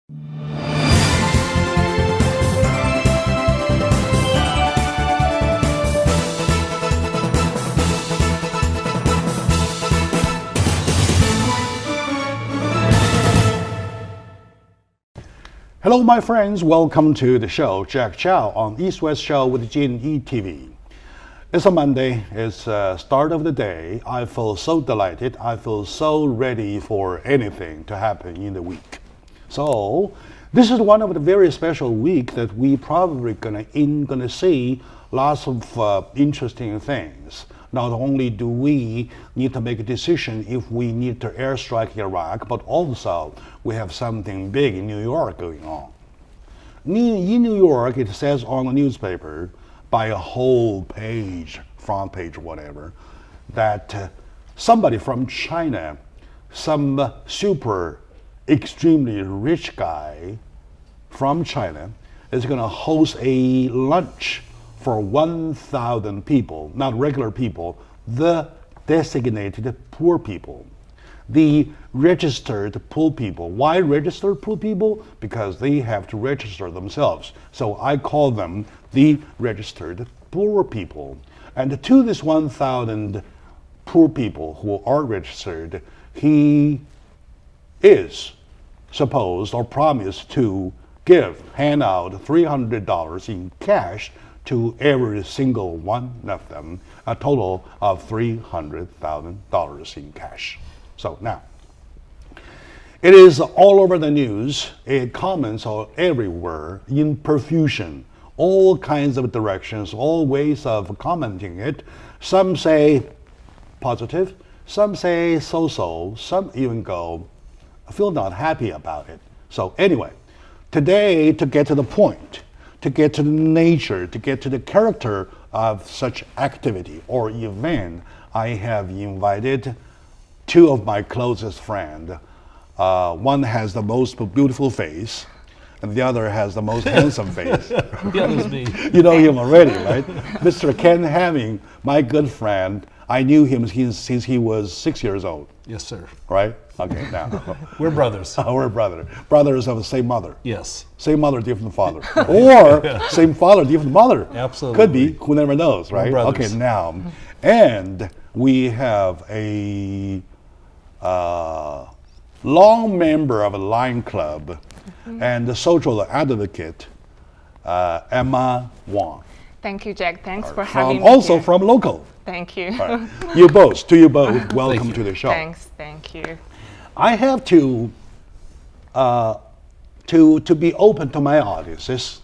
Hello, my friends. Welcome to the show, Jack Chow on East West Show with G&E TV. It's a Monday. It's the start of the day. I feel so delighted. I feel so ready for anything to happen in the week. So this is one of the very special week that we probably gonna see lots of interesting things. Not only do we need to make a decision if we need to airstrike Iraq, but also we have something big in New York going on. In New York, it says on the newspaper, by a whole page, front page or whatever, that somebody from China, some super extremely rich guy from China is going to host a lunch for 1,000 people, not regular people, the designated poor people, the registered poor people. Why registered poor people? Because they have to register themselves. So I call them the registered poor people. And to this 1,000 poor people who are registered, he is supposed or promised to hand out $300 in cash to every single one of them, a total of $300,000 in cash. So now, it is all over the news. It comments are everywhere in profusion, all kinds of directions, all ways of commenting it. Some say positive, some say so-so, some even go, I feel not happy about it. So anyway, today, to get to the point, to get to the nature, to get to the character of such activity or event, I have invited two of my closest friends. One has the most beautiful face, and the other has the most handsome face. The other's me. You know him already, right? Mr. Ken Hamming, my good friend. I knew him since he was 6 years old. Yes, sir. Right? Okay, now. We're brothers. We're brothers of the same mother. Yes. Same mother, different father. Or same father, different mother. Absolutely. Could be, who never knows, right? We're brothers. Okay, now. And we have a long member of a Lion Club and the social advocate, Emma Wang. Thank you, Jack. Thanks for having me Also here. from local. Thank you. Right. You both, welcome to the show. Thanks. Thank you. I have to be open to my audiences.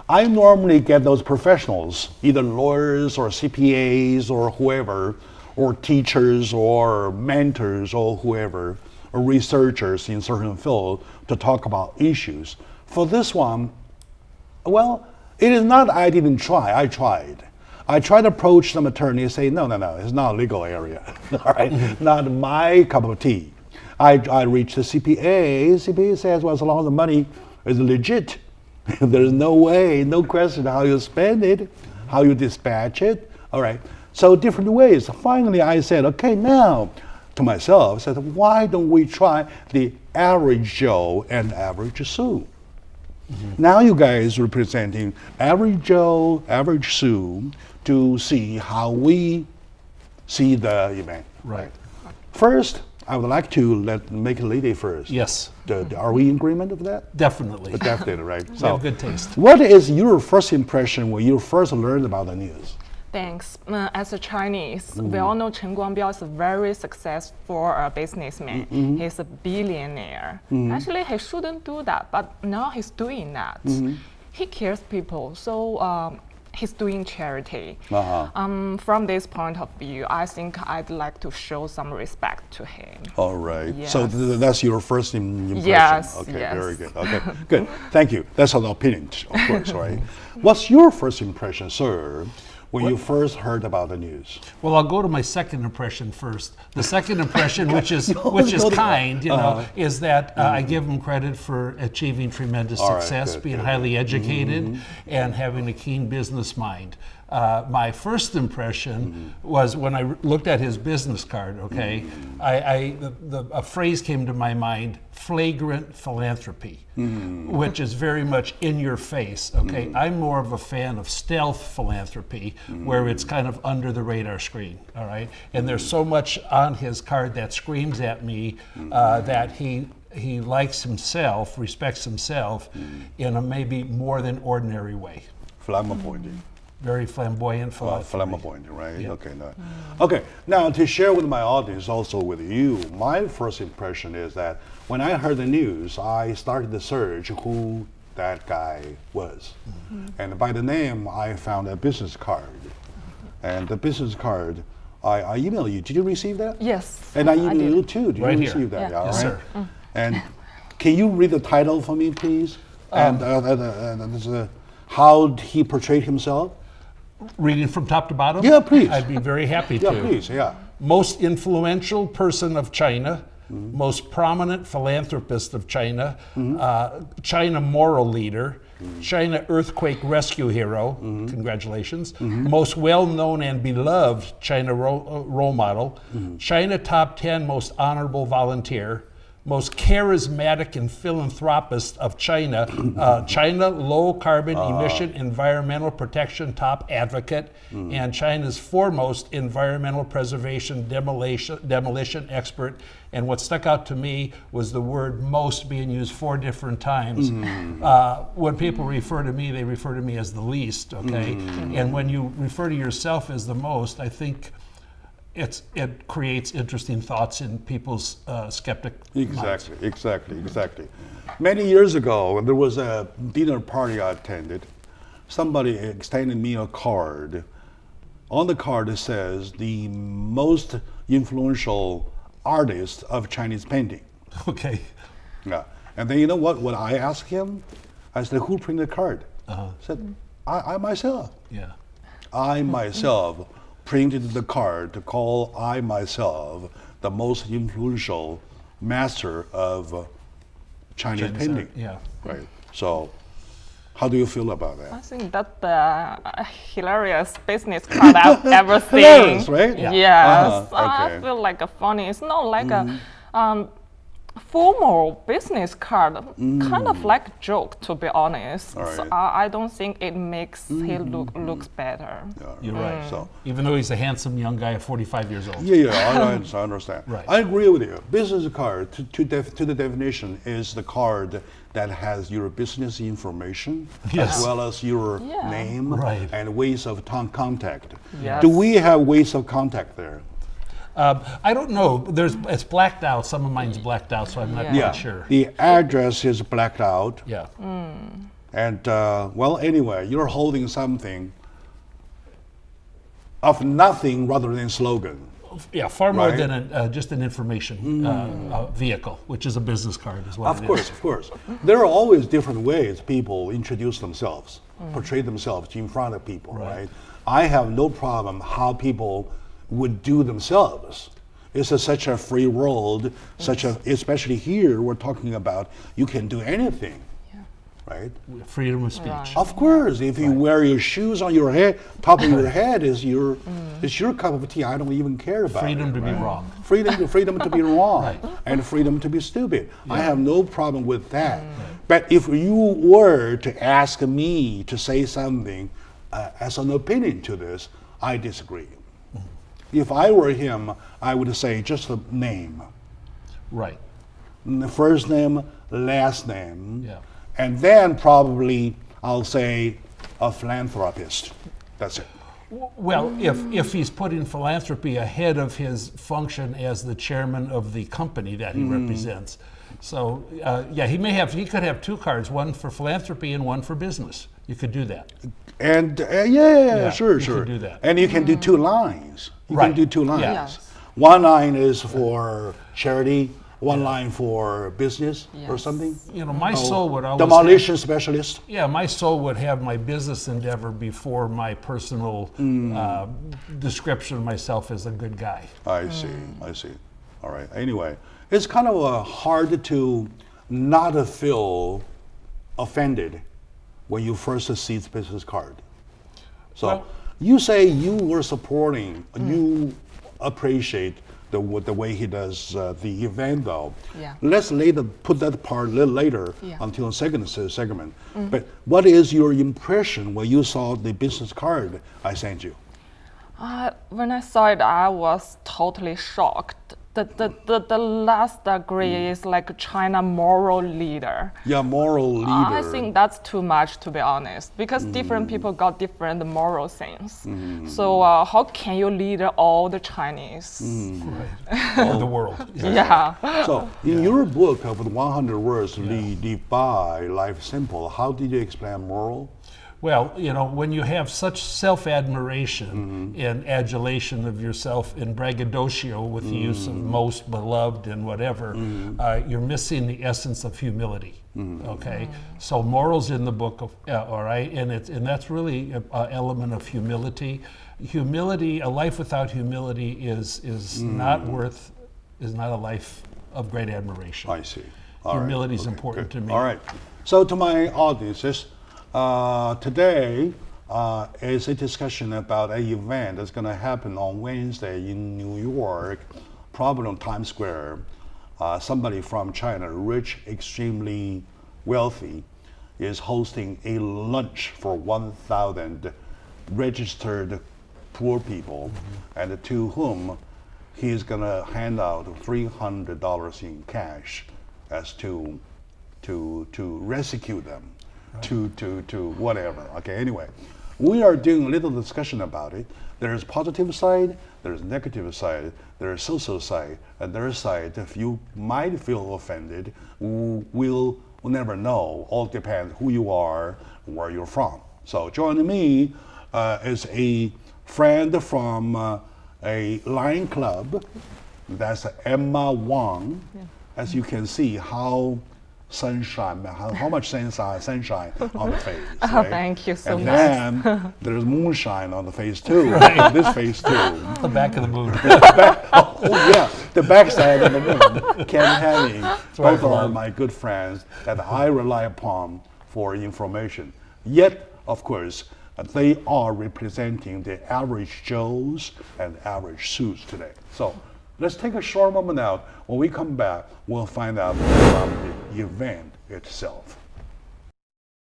I normally get those professionals, either lawyers or CPAs or whoever, or teachers or mentors or whoever, or researchers in certain field to talk about issues. For this one, well, it is not I didn't try, I tried. I tried to approach some attorney and say, no, it's not a legal area, all right? Not my cup of tea. I reached the CPA. CPA says, well, as long as the money is legit, there's no way, no question how you spend it, how you dispatch it, all right? So different ways. Finally, I said, okay, now, to myself, I said, why don't we try the average Joe and average Sue? Now you guys representing average Joe, average Sue to see how we see the event. Right. First, I would like to make a lady first. Yes. Are we in agreement of that? Definitely. Definitely, right? We have good taste. What is your first impression when you first learned about the news? Thanks. As a Chinese, we all know Chen Guangbiao is a very successful businessman. He's a billionaire. Actually, he shouldn't do that, but now he's doing that. He cares people, so he's doing charity. From this point of view, I think I'd like to show some respect to him. All right. Yes. So that's your first impression. Yes. Okay. Yes. Very good. Okay. Good. Thank you. That's an opinion, of course, right? What's your first impression, sir, when you first heard about the news? Well, I'll go to my second impression first. The second impression, which is kind, is that I give him credit for achieving tremendous success, being highly educated, and having a keen business mind. my first impression was when I looked at his business card. Okay, a phrase came to my mind: flagrant philanthropy, which is very much in your face. Okay, I'm more of a fan of stealth philanthropy, where it's kind of under the radar screen. All right, and there's so much on his card that screams at me that he likes himself, respects himself in a maybe more than ordinary way. Flamboyant. Very flamboyant philanthropy. Flamboyant, right? Yeah. Okay, no. Okay, now to share with my audience, also with you, my first impression is that when I heard the news, I started to search who that guy was. And by the name, I found a business card. And the business card, I emailed you. Did you receive that? Yes. And I emailed you too. Did Right you here. receive that? Yeah. Yes, right? sir. And can you read the title for me, please? And how he portrayed himself? Reading from top to bottom? Yeah, please. I'd be very happy Yeah, to. please, yeah. Most influential person of China, most prominent philanthropist of China, China moral leader, China earthquake rescue hero, congratulations, most well-known and beloved China role model, China top 10 most honorable volunteer, most charismatic and philanthropist of China, China low carbon emission environmental protection top advocate, and China's foremost environmental preservation demolition expert. And what stuck out to me was the word most being used 4 different times. When people refer to me, they refer to me as the least, okay? And when you refer to yourself as the most, I think it creates interesting thoughts in people's skeptic minds. Exactly. Many years ago, there was a dinner party I attended. Somebody extended me a card. On the card it says, the most influential artist of Chinese painting. Okay. Yeah. And then you know what I asked him? I said, who printed the card? I said, I myself. Yeah. I myself printed the card to call I myself the most influential master of Chinese painting. Yeah. Right. So, how do you feel about I that? think that's the hilarious business card I've ever seen. Hilarious, right? Yeah. Yes, Okay. I feel like a funny. It's not like a formal business card, kind of like a joke, to be honest. All So right. I don't think it makes him looks better. Yeah, You're right. So, Even though he's a handsome young guy of 45 years old. I understand. Right. I agree with you. Business card, to the definition, is the card that has your business information Yes. as well as your Yeah. name Right. and ways of contact. Yes. Do we have ways of contact there? I don't know. It's blacked out. Some of mine's blacked out, so I'm not Yeah. quite sure. The address is blacked out. Yeah. And well, anyway, you're holding something of nothing rather than slogan. Yeah, far more Right. than just an information vehicle, which is a business card as well. Of course. There are always different ways people introduce themselves, portray themselves in front of people, right? I have no problem how people would do themselves. It's such a free world, especially here, we're talking about you can do anything, right? Freedom of speech. Right. Of course, if you wear your shoes on your head, top of your head is your cup of tea. I don't even care about Freedom it, to be right? wrong. Freedom to be wrong, Right. and freedom to be stupid. I have no problem with that. But if you were to ask me to say something as an opinion to this, I disagree. If I were him, I would say just a name. Right. The first name, last name, Yeah. and then probably I'll say a philanthropist. That's it. Well, if he's putting philanthropy ahead of his function as the chairman of the company that he represents, so yeah, he could have 2 cards, one for philanthropy and one for business. You could do that. And sure. you can do that. And you can do 2 lines. You can Right. do 2 lines. Yeah. Yes. One line is for charity, one line for business or Yes. something. You know, my soul would always Demolition specialist. my soul would have my business endeavor before my personal description of myself as a good guy. I see. All right. Anyway, it's kind of hard to not feel offended when you first see the business card. So Well- You say you were supporting, you appreciate the way he does the event, though. Yeah. Let's later put that part a little later Yeah. until the second segment. But what is your impression when you saw the business card I sent you? When I saw it, I was totally shocked. The last degree is like China moral leader. Yeah, moral leader. I think that's too much, to be honest, because different people got different moral things. So how can you lead all the Chinese? Right. All the world. Yeah. So, in your book of 100 words, Live by Life Simple, how did you explain moral? Well, you know, when you have such self-admiration and adulation of yourself and braggadocio with the use of most beloved and whatever, you're missing the essence of humility. Okay, so morals in the book, all right, and that's really an element of humility. Humility, a life without humility is not a life of great admiration. I see. Humility is important to me. All right. So, to my audiences, today is a discussion about an event that's going to happen on Wednesday in New York, probably on Times Square. Somebody from China, rich, extremely wealthy, is hosting a lunch for 1,000 registered poor people, and to whom he's going to hand out $300 in cash as to rescue them. To whatever. Okay, anyway, we are doing a little discussion about it. There's positive side, there's negative side, there's social side, and there's side if you might feel offended, we'll never know. All depends who you are, where you're from. So joining me is a friend from a Lion Club. That's Emma Wang. As you can see, how much sunshine on the face. Right? Thank you so and much. And then there's moonshine on the face too. Right. This face too. The back of the moon. The backside of the moon. Ken Henning. Both are my good friends that I rely upon for information. Yet, of course, they are representing the average Joes and average Sues today. So let's take a short moment now. When we come back, we'll find out about the event itself.